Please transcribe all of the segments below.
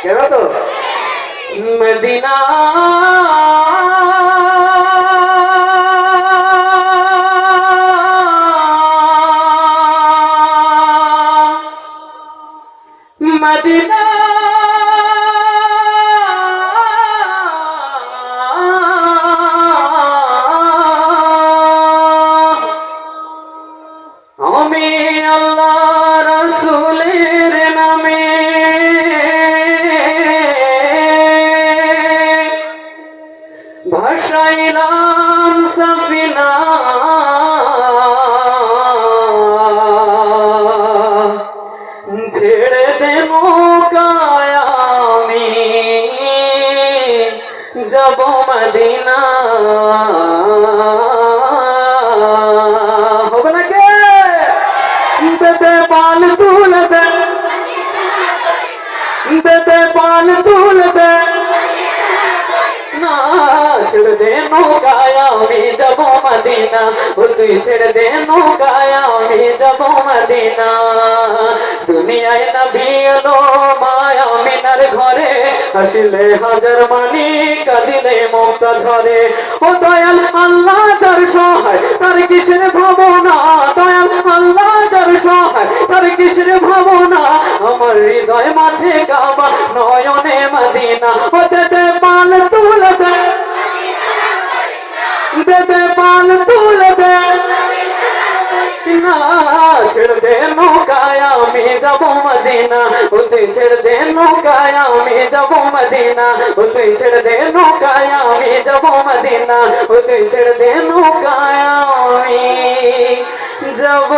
কেন তো Medina Medina আমি আল্লাহ রাসূলের নামে ভাসাইলাম সাফিনা ছেড়ে দে নৌকায় আমি যাব মদিনা হবে না কে দে পাল তুল দে পাল তুল দে না ছেড়ে দে নৌকায় আমি যাব মদিনা ও তুই ছেড়ে দে নৌকায় আমি যাব মদিনা দুনিয়ায় নবী এলো মায়া মিনার ঘরে আসিলে হাজার মানি কাঁদিলে মমতা ঝরে ও দয়াল আল্লাহ যার সহায় তার কিসের ভাবনা দয়াল আল্লাহ যার সহায় তার কিসের ভাবনা আমার হৃদয় মাঝে কাবা নয়নে মদিনা ও দে পাল তুল দে পাল তুল দে না ছেড়ে দে নৌকায় আমি যাব মদিনা ও তুই ছেড়ে দে নৌকায় আমি যাব মদিনা ও তুই ছেড়ে দে নৌকায় আমি যাব মদিনা ও তুই ছেড়ে দে নৌকায় আমি যাব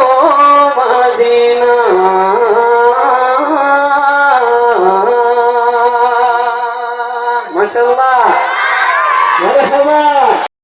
মদিনা মাশাআল্লাহ মারহাবা।